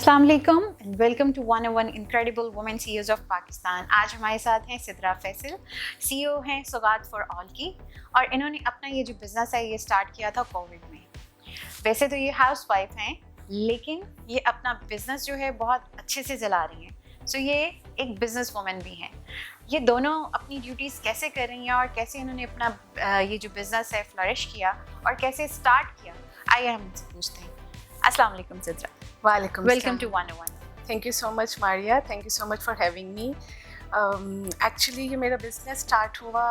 अस्सलाम वालेकुम and welcome to 101 incredible women CEOs of Pakistan. आज हमारे साथ हैं सिद्रा फैसल, सीईओ हैं सौगात फॉर ऑल की, और इन्होंने अपना ये जो बिज़नेस है ये स्टार्ट किया था कोविड में। वैसे तो ये हाउस वाइफ हैं, लेकिन ये अपना बिज़नेस जो है बहुत अच्छे से चला रही हैं। सो ये एक बिज़नेस वुमेन भी हैं। ये दोनों अपनी ड्यूटीज़ कैसे कर रही हैं और कैसे इन्होंने अपना ये जो बिज़नेस है फ्लरिश किया और कैसे स्टार्ट किया, आइए हम इनसे पूछते हैं। अस्सलाम वालेकुम Sidra. Walaikum Welcome to salam. 101. Thank you so much, Maria. Thank you so much for having me. Actually, ये मेरा business start हुआ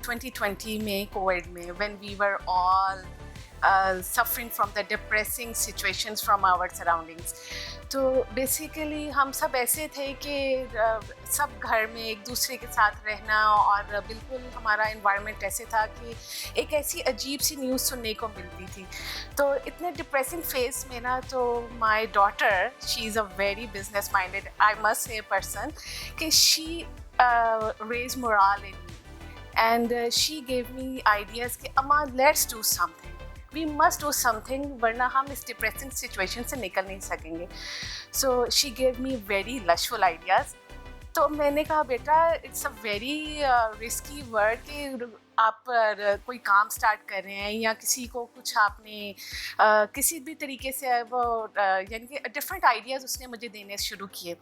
2020 में कोविड में when we were all suffering from the depressing situations from our surroundings. तो basically हम सब ऐसे थे कि सब घर में एक दूसरे के साथ रहना, और बिल्कुल हमारा environment ऐसे था कि एक ऐसी अजीब सी न्यूज़ सुनने को मिलती थी। तो इतने डिप्रेसिंग फेस में ना, तो my daughter, she is a very business minded, I must say person, कि she raise morale in me and she gave me ideas कि अम्मा let's do something, we must do something, वरना हम इस depressing situation से निकल नहीं सकेंगे। So she gave me very लशफुल आइडियाज़। तो मैंने कहा बेटा, it's a very risky word कि आप कोई काम स्टार्ट कर रहे हैं या किसी को कुछ आपने किसी भी तरीके से वो यानी कि डिफरेंट आइडियाज़ उसने मुझे देने शुरू किए।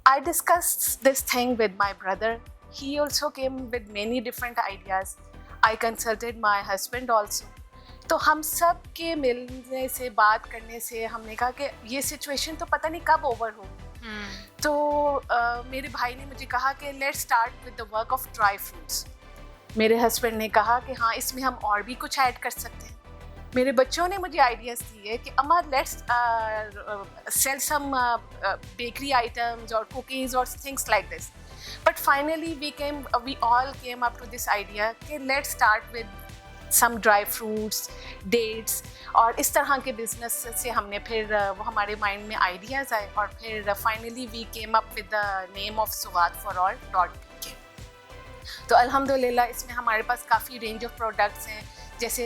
I discuss this thing with my brother, he also came with many different ideas. I consulted my husband also. तो हम सब के मिलने से, बात करने से हमने कहा कि ये सिचुएशन तो पता नहीं कब ओवर हो। तो मेरे भाई ने मुझे कहा कि let's start with the work of dry fruits. मेरे हस्बैंड ने कहा कि हाँ, इसमें हम और भी कुछ ऐड कर सकते हैं। मेरे बच्चों ने मुझे आइडियाज़ दिए कि अम्मा let's sell some bakery items और कुकीज़ और things like this. But finally we all came up to this idea कि let's start with some dry fruits, dates, और इस तरह के बिजनेस से हमने फिर वो हमारे माइंड में आइडियाज़ आए, और फिर finally we came up with the name of Saugaat for all .pk। तो अल्हम्दुलिल्लाह इसमें हमारे पास काफ़ी रेंज ऑफ प्रोडक्ट्स हैं। जैसे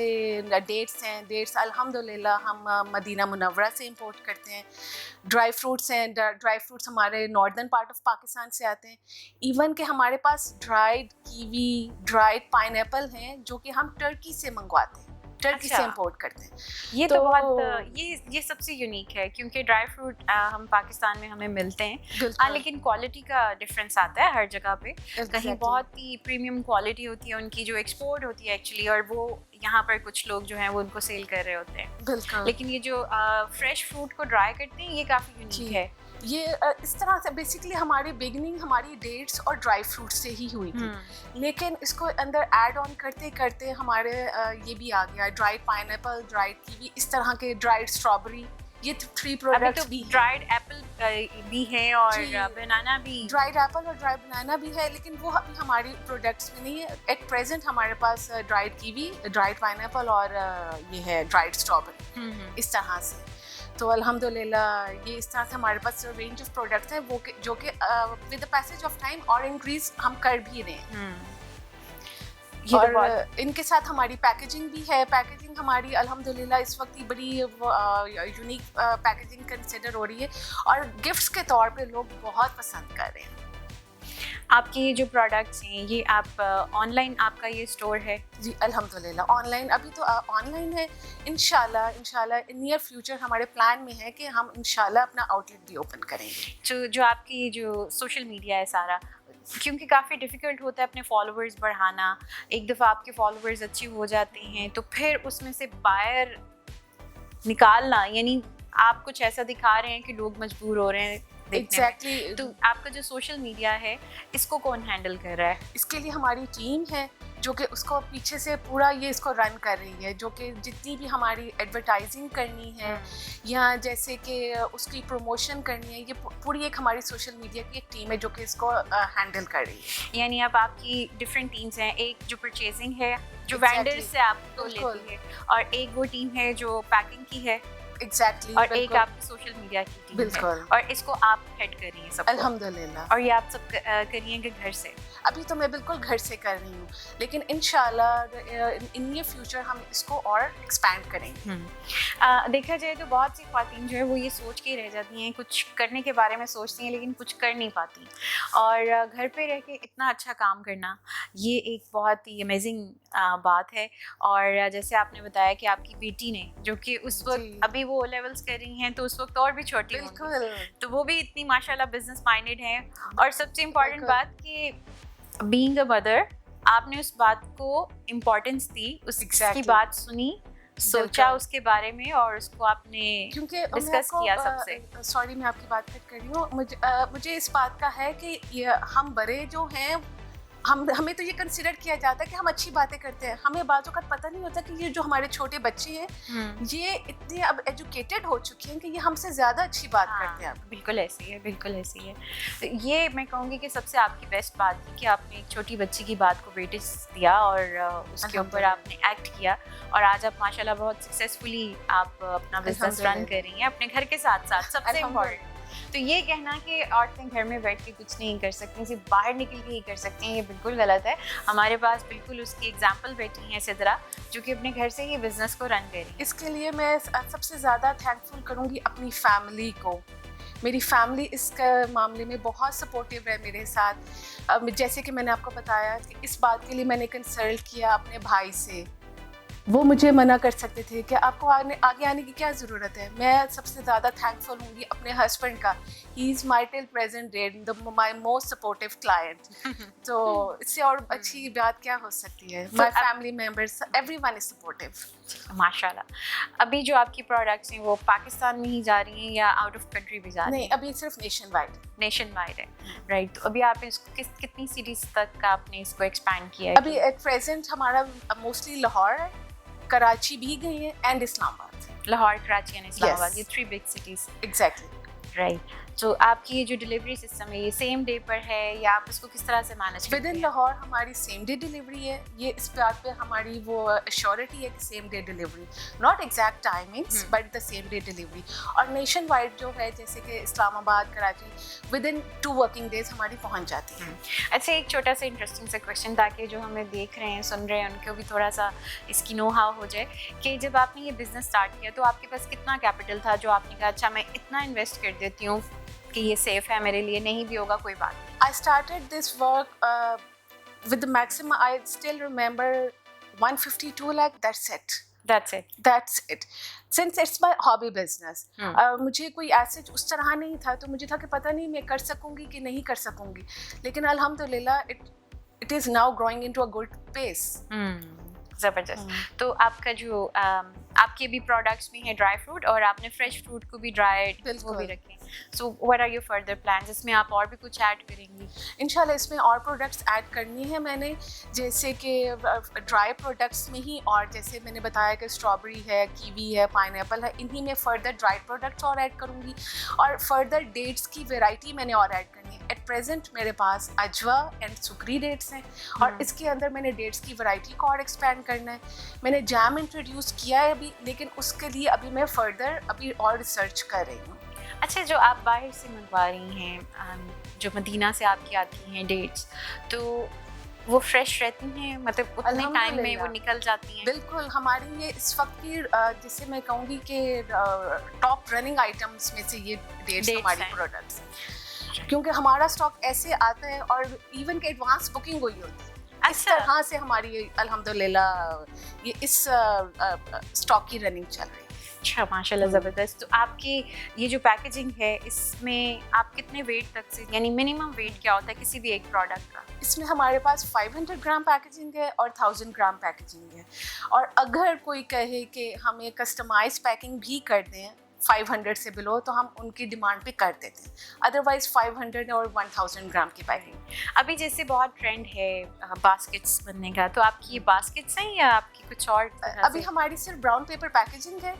डेट्स हैं, डेट्स अल्हम्दुलिल्लाह हम मदीना मुनव्वरा से इंपोर्ट करते हैं। ड्राई फ्रूट्स हैं, ड्राई फ्रूट्स हमारे नॉर्दर्न पार्ट ऑफ पाकिस्तान से आते हैं। इवन कि हमारे पास ड्राइड कीवी, ड्राइड पाइनएप्पल हैं जो कि हम टर्की से मंगवाते हैं, टर्की से इंपोर्ट करते हैं। ये तो बहुत ये सबसे यूनिक है, क्योंकि ड्राई फ्रूट हम पाकिस्तान में हमें मिलते हैं, लेकिन क्वालिटी का डिफरेंस आता है हर जगह पे। कहीं बहुत ही प्रीमियम क्वालिटी होती है उनकी जो एक्सपोर्ट होती है एक्चुअली, और वो यहाँ पर कुछ लोग जो हैं वो उनको सेल कर रहे होते हैं। लेकिन ये जो फ्रेश फ्रूट को ड्राई करते हैं, ये काफ़ी यूनिक है। ये इस तरह से बेसिकली हमारी बिगनिंग हमारी डेट्स और ड्राई फ्रूट से ही हुई थी, लेकिन इसको अंदर ऐड ऑन करते करते हमारे ये भी आ गया, ड्राइड पाइनएप्पल, ड्राइड कीवी, इस तरह के, ड्राइड स्ट्रॉबेरी, ये 3 प्रोडक्ट्स भी। ड्राइड एप्पल भी हैं और बनाना भी, ड्राइड एप्पल और ड्राइड बनाना भी है, लेकिन वो अभी हमारी प्रोडक्ट्स में नहीं है। एट प्रेजेंट हमारे पास ड्राइड कीवी, ड्राइड पाइनएप्पल और ये है ड्राइड स्ट्रॉबेरी, इस तरह से। तो अल्हम्दुलिल्लाह ये इस तरह से हमारे पास रेंज ऑफ प्रोडक्ट्स हैं वो जो कि with the passage of time और इंक्रीज हम कर भी रहे हैं। और इनके साथ हमारी पैकेजिंग भी है। पैकेजिंग हमारी अल्हम्दुलिल्लाह इस वक्त बड़ी यूनिक पैकेजिंग कंसिडर हो रही है, और गिफ्ट्स के तौर पे लोग बहुत पसंद कर रहे हैं। आपके ये जो प्रोडक्ट्स हैं, ये आप ऑनलाइन, आपका ये स्टोर है? जी अल्हम्दुलिल्लाह ऑनलाइन, अभी तो ऑनलाइन है। इंशाल्लाह नियर फ्यूचर हमारे प्लान में है कि हम इंशाल्लाह अपना आउटलेट भी ओपन करेंगे। जो आपकी जो सोशल मीडिया है सारा, क्योंकि काफ़ी डिफ़िकल्ट होता है अपने फॉलोअर्स बढ़ाना। एक दफ़ा आपके फॉलोअर्स अच्छे हो जाते हैं तो फिर उसमें से बायर निकालना, यानी आप कुछ ऐसा दिखा रहे हैं कि लोग मजबूर हो रहे हैं एग्जैक्टली। तो आपका जो सोशल मीडिया है, इसको कौन हैंडल कर रहा है? इसके लिए हमारी टीम है जो कि उसको पीछे से पूरा ये इसको रन कर रही है, जो कि जितनी भी हमारी एडवर्टाइजिंग करनी है या जैसे कि उसकी प्रमोशन करनी है, ये पूरी एक हमारी सोशल मीडिया की एक टीम है जो कि इसको हैंडल कर रही है। यानी अब आपकी डिफरेंट टीम्स हैं, एक जो परचेजिंग है, जो वेंडर्स से आपको लेती है, और एक वो टीम है जो पैकिंग की है। एग्जैक्टली और एक आपकी सोशल मीडिया की टीम है बिल्कुल। और इसको आप हेड कर रही हैं सब अल्हम्दुलिल्लाह। और ये आप सब करिएंगे घर से? अभी तो मैं बिल्कुल घर से कर रही हूँ, लेकिन इंशाल्लाह इन ये फ्यूचर हम इसको और एक्सपैंड करेंगे। देखा जाए तो बहुत सी ख्वातीन जो है वो ये सोच के ही रह जाती हैं, कुछ करने के बारे में सोचती हैं लेकिन कुछ कर नहीं पाती, और घर पे रह के इतना अच्छा काम करना ये एक बहुत ही अमेजिंग बात है। और जैसे आपने बताया कि आपकी बेटी ने, जो कि उस जी। वक्त अभी वो लेवल्स कर रही हैं, तो उस वक्त और भी छोटी होंगी, बिल्कुल तो वो भी इतनी माशाल्लाह बिजनेस माइंडेड हैं। और सबसे इम्पॉर्टेंट बिल्कुल। बात कि बीइंग अ मदर आपने उस बात को इम्पोर्टेंस दी, उसकी Exactly. बात सुनी, सोचा बिल्कुल। उसके बारे में और उसको आपने क्योंकि डिस्कस किया सबसे। सॉरी मैं आपकी बात कट कर रही हूँ, मुझे इस बात का है कि ये हम बड़े जो हैं हमें तो ये कंसिडर किया जाता है कि हम अच्छी बातें करते हैं, हमें बातों का पता नहीं होता कि ये जो हमारे छोटे बच्चे हैं ये इतने अब एजुकेटेड हो चुके हैं कि ये हमसे ज़्यादा अच्छी बात करते हैं। बिल्कुल ऐसी है, बिल्कुल ऐसी है। तो ये मैं कहूँगी कि सबसे आपकी बेस्ट बात थी कि आपने एक छोटी बच्ची की बात को वेटेज दिया और उसके ऊपर आपने एक्ट किया, और आज आप माशाल्लाह बहुत सक्सेसफुली आप अपना बिजनेस रन कर रही हैं अपने घर के साथ साथ, सबसे इम्पोर्टेंट। तो ये कहना कि औरतें घर में बैठ के कुछ नहीं कर सकती, सिर्फ बाहर निकल के ही कर सकती हैं, ये बिल्कुल गलत है। हमारे पास बिल्कुल उसकी एग्जांपल बैठी हैं सिद्रा, जो कि अपने घर से ही बिजनेस को रन कर रही है। इसके लिए मैं सबसे ज़्यादा थैंकफुल करूँगी अपनी फैमिली को। मेरी फैमिली इस मामले में बहुत सपोर्टिव है मेरे साथ। जैसे कि मैंने आपको बताया कि इस बात के लिए मैंने कंसल्ट किया अपने भाई से, वो मुझे मना कर सकते थे कि आपको आगे आने की क्या ज़रूरत है। मैं सबसे ज़्यादा थैंकफुल होंगी अपने हस्बैंड का, he is my till present date my most supportive client. तो इससे और अच्छी बात क्या हो सकती है। My family members everyone is supportive माशाल्लाह। अभी जो आपकी प्रोडक्ट्स हैं वो पाकिस्तान में ही जा रही हैं या आउट ऑफ कंट्री भी जा रही नहीं, हैं? अभी सिर्फ नेशन वाइड। नेशन वाइड है, राइट। तो अभी आप इसको कितनी सिटीज तक आपने इसको एक्सपैंड किया है? अभी एट प्रेजेंट हमारा मोस्टली लाहौर है, कराची भी गई है and Islamabad. Lahore, Karachi and Islamabad, Yes. ये 3 बिग सिटीज, एग्जैक्टली। राइट। तो आपकी ये जो डिलीवरी सिस्टम है ये सेम डे पर है या आप इसको किस तरह से मैनेज विद करते इन हैं? लाहौर हमारी सेम डे डिलीवरी है। ये इस बात पे हमारी वो अश्योरिटी है कि same day delivery, not exact timings but the same day delivery. और नेशन वाइड जो है जैसे कि Islamabad, Karachi, with in 2 working days हमारी पहुंच जाती है। अच्छा, एक छोटा सा इंटरेस्टिंग सा क्वेश्चन, ताकि जो हमें देख रहे हैं, सुन रहे हैं, उनको भी थोड़ा सा इसकी नो हाउ हो जाए कि जब आपने ये बिजनेस स्टार्ट किया तो आपके पास कितना कैपिटल था जो आपने कहा अच्छा मैं इतना इन्वेस्ट कर देती हूँ कि ये सेफ है मेरे लिए, नहीं भी होगा कोई बात नहीं? I started this work with the maximum, I still remember 152 lakh, that's it. That's it. Since it's my hobby business. मुझे कोई एसेट उस तरह नहीं था, तो मुझे था कि पता नहीं मैं कर सकूंगी कि नहीं कर सकूंगी, लेकिन अल्हम्दुलिल्लाह it is now growing into a good pace. ज़बरदस्त। तो आपका जो आपके भी प्रोडक्ट्स भी हैं ड्राई फ्रूट, और आपने फ्रेश फ्रूट को भी ड्राइड वो भी रखे हैं। So what are your further plans? इसमें आप और भी कुछ ऐड करेंगी? इंशाल्लाह इसमें और प्रोडक्ट्स ऐड करनी है मैंने, जैसे कि ड्राई प्रोडक्ट्स में ही, और जैसे मैंने बताया कि स्ट्रॉबेरी है, कीवी है, पाइनएप्पल है, इन्हीं में फर्दर ड्राई प्रोडक्ट्स और ऐड करूँगी, और फर्दर डेट्स की वेराइटी मैंने और ऐड करनी है। एट प्रेजेंट मेरे पास अजवा एंड सुकरी डेट्स हैं, और इसके अंदर मैंने डेट्स की वैरायटी को और एक्सपैंड करना है। मैंने जैम इंट्रोड्यूस किया है अभी, लेकिन उसके लिए अभी मैं फर्दर अभी और रिसर्च कर रही हूँ। अच्छा, जो आप बाहर से मंगवा रही हैं, जो मदीना से आपकी आती हैं डेट्स, तो वो फ्रेश रहती हैं, मतलब उतने टाइम में वो निकल जाती हैं? बिल्कुल, हमारी ये इस वक्त की जिसे मैं कहूँगी कि टॉप रनिंग आइटम्स में से ये डेट्स हमारी प्रोडक्ट्स हैं, क्योंकि हमारा स्टॉक ऐसे आता है और इवन के एडवांस बुकिंग हुई होती है। इस तरह से हमारी अल्हम्दुलिल्लाह ये इस स्टॉक की रनिंग चल रही है। अच्छा, माशाल्लाह, ज़बरदस्त। तो आपकी ये जो पैकेजिंग है इसमें आप कितने वेट तक से, यानी मिनिमम वेट क्या होता है किसी भी एक प्रोडक्ट का? इसमें हमारे पास 500 ग्राम पैकेजिंग है और 1000 ग्राम पैकेजिंग है, और अगर कोई कहे कि हमें कस्टमाइज पैकिंग भी कर दें 500 से बिलो, तो हम उनकी डिमांड पे कर देते हैं। अदरवाइज 500 और 1000 ग्राम की पैकिंग। अभी जैसे बहुत ट्रेंड है बास्केट्स बनने का, तो आपकी ये बास्केट्स हैं या आपकी कुछ और? अभी हमारी सिर्फ ब्राउन पेपर पैकेजिंग है,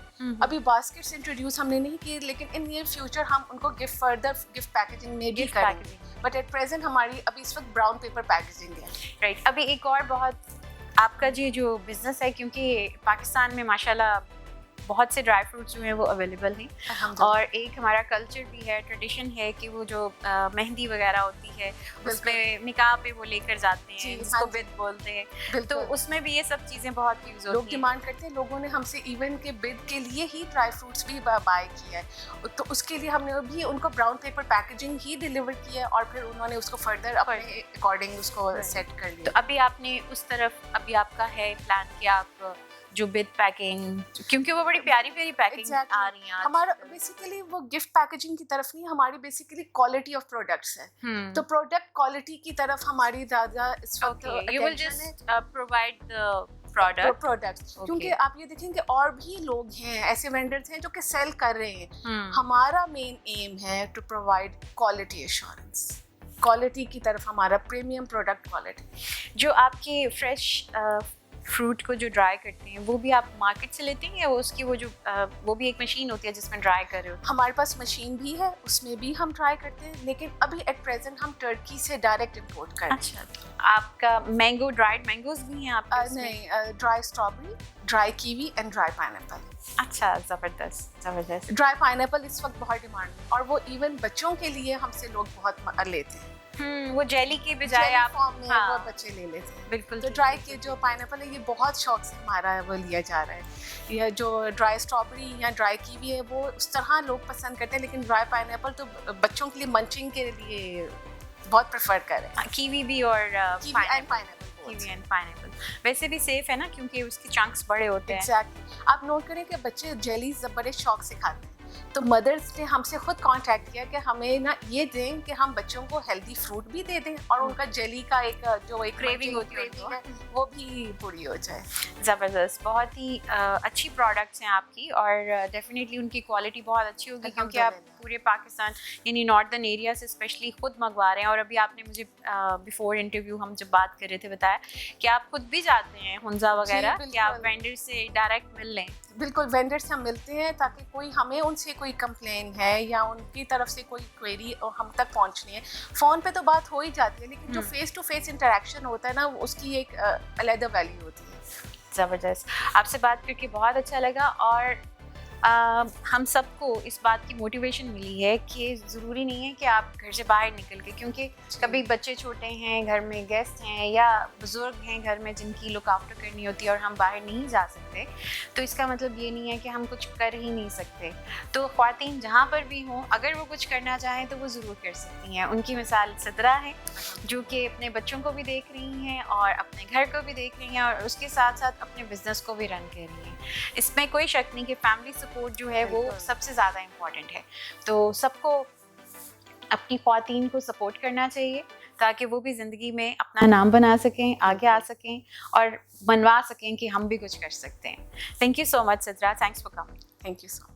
अभी बास्केट्स इंट्रोड्यूस हमने नहीं की, लेकिन इन नियर फ्यूचर हम उनको फर्दर गिफ्ट पैकेजिंग में भी करेंगे, बट एट प्रेजेंट हमारी अभी इस वक्त ब्राउन पेपर पैकेजिंग है। राइट। अभी एक और बहुत आपका जो बिजनेस है, क्योंकि पाकिस्तान में माशाल्लाह بہت سے ڈرائی فروٹس جو ہیں وہ اویلیبل ہیں, اور ایک ہمارا کلچر بھی ہے, ٹریڈیشن ہے کہ وہ جو مہندی وغیرہ ہوتی ہے اس میں نکاح پہ وہ لے کر جاتے ہیں, جس کو بد بولتے ہیں, تو اس میں بھی یہ سب چیزیں بہت یوز ہوتی ہیں. لوگ ڈیمانڈ کرتے ہیں, لوگوں نے ہم سے ایون کے بد کے لیے ہی ڈرائی فروٹس بھی بائی کیا ہے, تو اس کے لیے ہم نے بھی ان کو براؤن پیپر پیکیجنگ ہی ڈیلیور کی ہے, اور پھر انہوں نے اس کو فردر اپنے اکارڈنگ اس کو سیٹ کر لیا. تو ابھی آپ نے اس طرف, ابھی آپ کا ہے پلان کہ آپ جو بد پیکنگ, کیونکہ وہ بڑی پیاری پیاری پیکنگ آ رہی ہیں ہمارا بیسیکلی وہ گفٹ پیکیجنگ کی طرف نہیں, ہماری بیسیکلی کوالٹی آف پروڈکٹس ہے, تو پروڈکٹ کوالٹی کی طرف ہماری زیادہ اس وقت پرووائڈ پروڈکٹس, کیونکہ آپ یہ دیکھیں کہ اور بھی لوگ ہیں, ایسے وینڈرز ہیں جو کہ سیل کر رہے ہیں. ہمارا مین ایم ہے ٹو پرووائڈ کوالٹی ایشورنس, کوالٹی کی طرف ہمارا پریمیم پروڈکٹ کوالٹی. جو آپ کی فریش فروٹ کو جو ڈرائی کرتے ہیں وہ بھی آپ مارکیٹ سے لیتے ہیں, یا وہ اس کی وہ بھی ایک مشین ہوتی ہے جس میں ڈرائی کر رہے ہوتے ہیں؟ ہمارے پاس مشین بھی ہے, اس میں بھی ہم ڈرائی کرتے ہیں, لیکن ابھی ایٹ پریزنٹ ہم ٹرکی سے ڈائریکٹ امپورٹ کرتے ہیں. اچھا, آپ کا مینگو, ڈرائیڈ مینگوز بھی ہیں آپ کے؟ نہیں, dry strawberry, dry kiwi and dry pine apple. اچھا, زبردست زبردست. ڈرائی پائن ایپل اس وقت بہت ڈیمانڈ ہے, اور وہ ایون بچوں کے لیے ہم سے لوگ بہت لیتے ہیں. وہ جیلی کے بجائے آپ وہ بچے لے لیتے ہیں. بالکل. تو ڈرائی کے جو پائن ایپل ہے یہ بہت شوق سے ہمارا وہ لیا جا رہا ہے. یہ جو ڈرائی اسٹرابری یا ڈرائی کیوی ہے وہ اس طرح لوگ پسند کرتے ہیں, لیکن ڈرائی پائن ایپل تو بچوں کے لیے منچنگ کے لیے بہت پریفر کریں. کیوی بھی اور kiwi and pine apple. Kiwi and pine apple ویسے بھی سیف ہے نا, کیونکہ اس کے چنکس بڑے ہوتے ہیں. ایگزیکٹلی. آپ نوٹ کریں کہ بچے جیلیز بڑے شوق سے کھاتے ہیں, تو مدرس نے ہم سے خود کانٹیکٹ کیا کہ ہمیں نا یہ دیں کہ ہم بچوں کو ہیلدی فروٹ بھی دے دیں, اور ان کا جیلی کا ایک جو ایک کریونگ ہوتی ہے وہ بھی پوری ہو جائے. زبردست, بہت ہی اچھی پروڈکٹس ہیں آپ کی, اور ڈیفینیٹلی ان کی کوالٹی بہت اچھی ہوگی, کیونکہ آپ پورے پاکستان یعنی ناردرن ایریا سے اسپیشلی خود منگوا رہے ہیں. اور ابھی آپ نے مجھے بیفور انٹرویو ہم جب بات کر رہے تھے بتایا کہ آپ خود بھی جاتے ہیں ہنزا وغیرہ, کہ آپ وینڈر سے ڈائریکٹ مل لیں. بالکل, وینڈر سے ہم ملتے ہیں تاکہ کوئی ہمیں ان سے کوئی کمپلین ہے یا ان کی طرف سے کوئی کوئری ہم تک پہنچنی ہے. فون پہ تو بات ہو ہی جاتی ہے, لیکن جو فیس ٹو فیس انٹریکشن ہوتا ہے نا, اس کی ایک علیحدہ ویلیو ہوتی ہے. زبردست, آپ سے بات کر کے بہت اچھا لگا, اور ہم سب کو اس بات کی موٹیویشن ملی ہے کہ ضروری نہیں ہے کہ آپ گھر سے باہر نکل کے, کیونکہ کبھی بچے چھوٹے ہیں, گھر میں گیسٹ ہیں, یا بزرگ ہیں گھر میں جن کی لک آفٹر کرنی ہوتی ہے, اور ہم باہر نہیں جا سکتے, تو اس کا مطلب یہ نہیں ہے کہ ہم کچھ کر ہی نہیں سکتے. تو خواتین جہاں پر بھی ہوں, اگر وہ کچھ کرنا چاہیں تو وہ ضرور کر سکتی ہیں. ان کی مثال صدرہ ہے, جو کہ اپنے بچوں کو بھی دیکھ رہی ہیں اور اپنے گھر کو بھی دیکھ رہی ہیں, اور اس کے ساتھ ساتھ اپنے بزنس کو بھی رن کر رہی ہیں. اس میں کوئی شک نہیں کہ فیملی سپورٹ جو ہے وہ سب سے زیادہ امپورٹنٹ ہے. تو سب کو اپنی خواتین کو سپورٹ کرنا چاہیے, تاکہ وہ بھی زندگی میں اپنا نام بنا سکیں, آگے آ سکیں, اور بنوا سکیں کہ ہم بھی کچھ کر سکتے ہیں. Thank you so much Sidra, thanks for coming. Thank you so much.